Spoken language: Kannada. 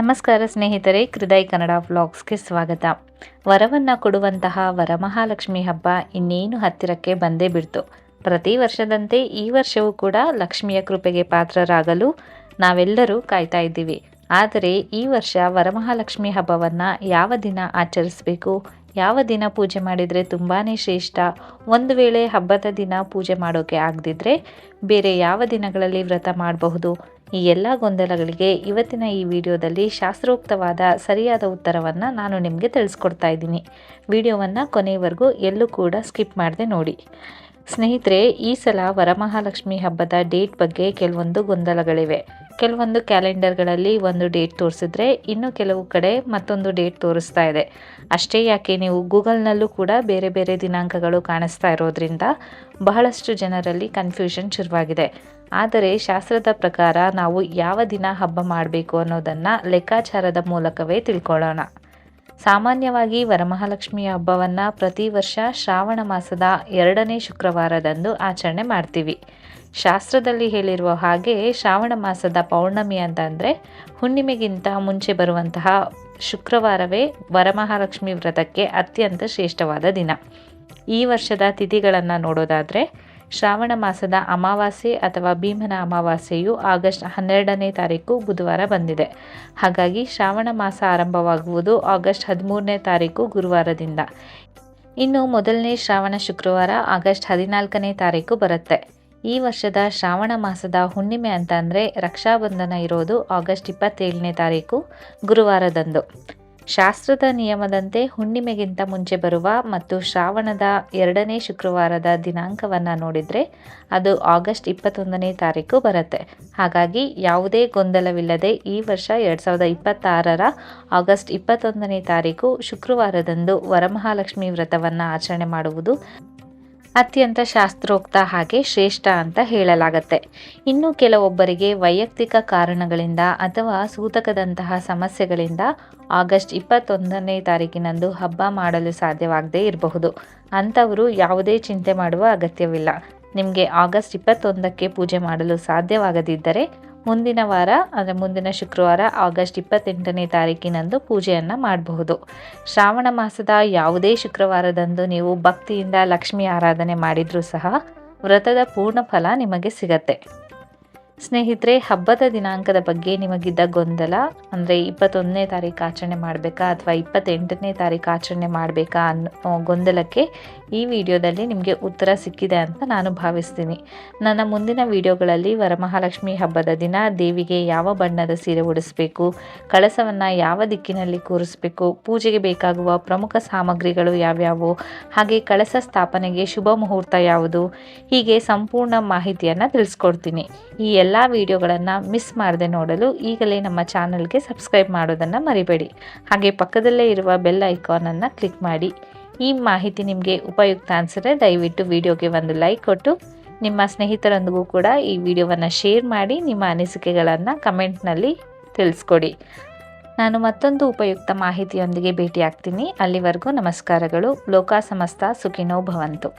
ನಮಸ್ಕಾರ ಸ್ನೇಹಿತರೆ, ಹೃದಯ ಕನ್ನಡ ವ್ಲಾಗ್ಸ್ಗೆ ಸ್ವಾಗತ. ವರವನ್ನು ಕೊಡುವಂತಹ ವರಮಹಾಲಕ್ಷ್ಮಿ ಹಬ್ಬ ಇನ್ನೇನು ಹತ್ತಿರಕ್ಕೆ ಬಂದೇ ಬಿಡ್ತು. ಪ್ರತಿ ವರ್ಷದಂತೆ ಈ ವರ್ಷವೂ ಕೂಡ ಲಕ್ಷ್ಮಿಯ ಕೃಪೆಗೆ ಪಾತ್ರರಾಗಲು ನಾವೆಲ್ಲರೂ ಕಾಯ್ತಾ ಇದ್ದೀವಿ. ಆದರೆ ಈ ವರ್ಷ ವರಮಹಾಲಕ್ಷ್ಮಿ ಹಬ್ಬವನ್ನು ಯಾವ ದಿನ ಆಚರಿಸಬೇಕು, ಯಾವ ದಿನ ಪೂಜೆ ಮಾಡಿದರೆ ತುಂಬಾ ಶ್ರೇಷ್ಠ, ಒಂದು ವೇಳೆ ಹಬ್ಬದ ದಿನ ಪೂಜೆ ಮಾಡೋಕೆ ಆಗದಿದ್ದರೆ ಬೇರೆ ಯಾವ ದಿನಗಳಲ್ಲಿ ವ್ರತ ಮಾಡಬಹುದು, ಈ ಎಲ್ಲ ಗೊಂದಲಗಳಿಗೆ ಇವತ್ತಿನ ಈ ವಿಡಿಯೋದಲ್ಲಿ ಶಾಸ್ತ್ರೋಕ್ತವಾದ ಸರಿಯಾದ ಉತ್ತರವನ್ನು ನಾನು ನಿಮಗೆ ತಿಳಿಸ್ಕೊಡ್ತಾ ಇದ್ದೀನಿ. ವಿಡಿಯೋವನ್ನು ಕೊನೆಯವರೆಗೂ ಎಲ್ಲೂ ಕೂಡ ಸ್ಕಿಪ್ ಮಾಡದೆ ನೋಡಿ. ಸ್ನೇಹಿತರೆ, ಈ ಸಲ ವರಮಹಾಲಕ್ಷ್ಮಿ ಹಬ್ಬದ ಡೇಟ್ ಬಗ್ಗೆ ಕೆಲವೊಂದು ಗೊಂದಲಗಳಿವೆ. ಕೆಲವೊಂದು ಕ್ಯಾಲೆಂಡರ್ಗಳಲ್ಲಿ ಒಂದು ಡೇಟ್ ತೋರಿಸಿದ್ರೆ ಇನ್ನು ಕೆಲವು ಕಡೆ ಮತ್ತೊಂದು ಡೇಟ್ ತೋರಿಸ್ತಾ ಇದೆ. ಅಷ್ಟೇ ಯಾಕೆ, ನೀವು ಗೂಗಲ್ನಲ್ಲೂ ಕೂಡ ಬೇರೆ ಬೇರೆ ದಿನಾಂಕಗಳು ಕಾಣಿಸ್ತಾ ಇರೋದ್ರಿಂದ ಬಹಳಷ್ಟು ಜನರಲ್ಲಿ ಕನ್ಫ್ಯೂಷನ್ ಶುರುವಾಗಿದೆ. ಆದರೆ ಶಾಸ್ತ್ರದ ಪ್ರಕಾರ ನಾವು ಯಾವ ದಿನ ಹಬ್ಬ ಮಾಡಬೇಕು ಅನ್ನೋದನ್ನು ಲೆಕ್ಕಾಚಾರದ ಮೂಲಕವೇ ತಿಳ್ಕೊಳ್ಳೋಣ. ಸಾಮಾನ್ಯವಾಗಿ ವರಮಹಾಲಕ್ಷ್ಮಿಯ ಹಬ್ಬವನ್ನು ಪ್ರತಿ ವರ್ಷ ಶ್ರಾವಣ ಮಾಸದ 2ನೇ ಶುಕ್ರವಾರದಂದು ಆಚರಣೆ ಮಾಡ್ತೀವಿ. ಶಾಸ್ತ್ರದಲ್ಲಿ ಹೇಳಿರುವ ಹಾಗೆ ಶ್ರಾವಣ ಮಾಸದ ಪೌರ್ಣಮಿ ಅಂತಂದರೆ ಹುಣ್ಣಿಮೆಗಿಂತ ಮುಂಚೆ ಬರುವಂತಹ ಶುಕ್ರವಾರವೇ ವರಮಹಾಲಕ್ಷ್ಮಿ ವ್ರತಕ್ಕೆ ಅತ್ಯಂತ ಶ್ರೇಷ್ಠವಾದ ದಿನ. ಈ ವರ್ಷದ ತಿಥಿಗಳನ್ನು ನೋಡೋದಾದರೆ ಶ್ರಾವಣ ಮಾಸದ ಅಮಾವಾಸ್ಯೆ ಅಥವಾ ಭೀಮನ ಅಮಾವಾಸ್ಯೆಯು ಆಗಸ್ಟ್ 12ನೇ ತಾರೀಕು ಬುಧವಾರ ಬಂದಿದೆ. ಹಾಗಾಗಿ ಶ್ರಾವಣ ಮಾಸ ಆರಂಭವಾಗುವುದು ಆಗಸ್ಟ್ 13ನೇ ತಾರೀಕು ಗುರುವಾರದಿಂದ. ಇನ್ನು ಮೊದಲನೇ ಶ್ರಾವಣ ಶುಕ್ರವಾರ ಆಗಸ್ಟ್ 14ನೇ ತಾರೀಕು ಬರುತ್ತೆ. ಈ ವರ್ಷದ ಶ್ರಾವಣ ಮಾಸದ ಹುಣ್ಣಿಮೆ ಅಂತ ಅಂದರೆ ರಕ್ಷಾಬಂಧನ ಇರೋದು ಆಗಸ್ಟ್ 27ನೇ ತಾರೀಕು ಗುರುವಾರದಂದು. ಶಾಸ್ತ್ರದ ನಿಯಮದಂತೆ ಹುಣ್ಣಿಮೆಗಿಂತ ಮುಂಚೆ ಬರುವ ಮತ್ತು ಶ್ರಾವಣದ 2ನೇ ಶುಕ್ರವಾರದ ದಿನಾಂಕವನ್ನು ನೋಡಿದರೆ ಅದು ಆಗಸ್ಟ್ 21ನೇ ತಾರೀಕು ಬರುತ್ತೆ. ಹಾಗಾಗಿ ಯಾವುದೇ ಗೊಂದಲವಿಲ್ಲದೆ ಈ ವರ್ಷ 2026ರ ಆಗಸ್ಟ್ 21ನೇ ತಾರೀಕು ಶುಕ್ರವಾರದಂದು ವರಮಹಾಲಕ್ಷ್ಮಿ ವ್ರತವನ್ನು ಆಚರಣೆ ಮಾಡುವುದು ಅತ್ಯಂತ ಶಾಸ್ತ್ರೋಕ್ತ ಹಾಗೆ ಶ್ರೇಷ್ಠ ಅಂತ ಹೇಳಲಾಗತ್ತೆ. ಇನ್ನು ಕೆಲವೊಬ್ಬರಿಗೆ ವೈಯಕ್ತಿಕ ಕಾರಣಗಳಿಂದ ಅಥವಾ ಸೂತಕದಂತಹ ಸಮಸ್ಯೆಗಳಿಂದ ಆಗಸ್ಟ್ 21ನೇ ತಾರೀಕಿನಂದು ಹಬ್ಬ ಮಾಡಲು ಸಾಧ್ಯವಾಗದೇ ಇರಬಹುದು. ಅಂಥವರು ಯಾವುದೇ ಚಿಂತೆ ಮಾಡುವ ಅಗತ್ಯವಿಲ್ಲ. ನಿಮಗೆ ಆಗಸ್ಟ್ 21ಕ್ಕೆ ಪೂಜೆ ಮಾಡಲು ಸಾಧ್ಯವಾಗದಿದ್ದರೆ ಮುಂದಿನ ವಾರ ಅಂದರೆ ಮುಂದಿನ ಶುಕ್ರವಾರ ಆಗಸ್ಟ್ 28ನೇ ತಾರೀಕಿನಂದು ಪೂಜೆಯನ್ನು ಮಾಡಬಹುದು. ಶ್ರಾವಣ ಮಾಸದ ಯಾವುದೇ ಶುಕ್ರವಾರದಂದು ನೀವು ಭಕ್ತಿಯಿಂದ ಲಕ್ಷ್ಮಿ ಆರಾಧನೆ ಮಾಡಿದರೂ ಸಹ ವ್ರತದ ಪೂರ್ಣ ಫಲ ನಿಮಗೆ ಸಿಗತ್ತೆ. ಸ್ನೇಹಿತರೆ, ಹಬ್ಬದ ದಿನಾಂಕದ ಬಗ್ಗೆ ನಿಮಗಿದ್ದ ಗೊಂದಲ ಅಂದರೆ 21ನೇ ತಾರೀಕು ಆಚರಣೆ ಮಾಡಬೇಕಾ ಅಥವಾ 28ನೇ ತಾರೀಕು ಆಚರಣೆ ಮಾಡಬೇಕಾ ಅನ್ನೋ ಗೊಂದಲಕ್ಕೆ ಈ ವಿಡಿಯೋದಲ್ಲಿ ನಿಮಗೆ ಉತ್ತರ ಸಿಕ್ಕಿದೆ ಅಂತ ನಾನು ಭಾವಿಸ್ತೀನಿ. ನನ್ನ ಮುಂದಿನ ವಿಡಿಯೋಗಳಲ್ಲಿ ವರಮಹಾಲಕ್ಷ್ಮಿ ಹಬ್ಬದ ದಿನ ದೇವಿಗೆ ಯಾವ ಬಣ್ಣದ ಸೀರೆ ಉಡಿಸಬೇಕು, ಕಳಸವನ್ನು ಯಾವ ದಿಕ್ಕಿನಲ್ಲಿ ಕೂರಿಸಬೇಕು, ಪೂಜೆಗೆ ಬೇಕಾಗುವ ಪ್ರಮುಖ ಸಾಮಗ್ರಿಗಳು ಯಾವ್ಯಾವು, ಹಾಗೆ ಕಳಸ ಸ್ಥಾಪನೆಗೆ ಶುಭ ಮುಹೂರ್ತ ಯಾವುದು, ಹೀಗೆ ಸಂಪೂರ್ಣ ಮಾಹಿತಿಯನ್ನು ತಿಳಿಸ್ಕೊಡ್ತೀನಿ. ಈ ಎಲ್ಲ ವಿಡಿಯೋಗಳನ್ನು ಮಿಸ್ ಮಾಡದೆ ನೋಡಲು ಈಗಲೇ ನಮ್ಮ ಚಾನಲ್ಗೆ ಸಬ್ಸ್ಕ್ರೈಬ್ ಮಾಡೋದನ್ನು ಮರಿಬೇಡಿ. ಹಾಗೆ ಪಕ್ಕದಲ್ಲೇ ಇರುವ ಬೆಲ್ ಐಕಾನನ್ನು ಕ್ಲಿಕ್ ಮಾಡಿ. ಈ ಮಾಹಿತಿ ನಿಮಗೆ ಉಪಯುಕ್ತ ಅನಿಸಿದ್ರೆ ದಯವಿಟ್ಟು ವಿಡಿಯೋಗೆ ಒಂದು ಲೈಕ್ ಕೊಟ್ಟು ನಿಮ್ಮ ಸ್ನೇಹಿತರೊಂದಿಗೂ ಕೂಡ ಈ ವಿಡಿಯೋವನ್ನು ಶೇರ್ ಮಾಡಿ ನಿಮ್ಮ ಅನಿಸಿಕೆಗಳನ್ನು ಕಮೆಂಟ್ನಲ್ಲಿ ತಿಳಿಸ್ಕೊಡಿ. ನಾನು ಮತ್ತೊಂದು ಉಪಯುಕ್ತ ಮಾಹಿತಿಯೊಂದಿಗೆ ಭೇಟಿ ಆಗ್ತೀನಿ. ಅಲ್ಲಿವರೆಗೂ ನಮಸ್ಕಾರಗಳು. ಲೋಕ ಸಮಸ್ತ ಸುಖಿನೋ ಭವಂತು.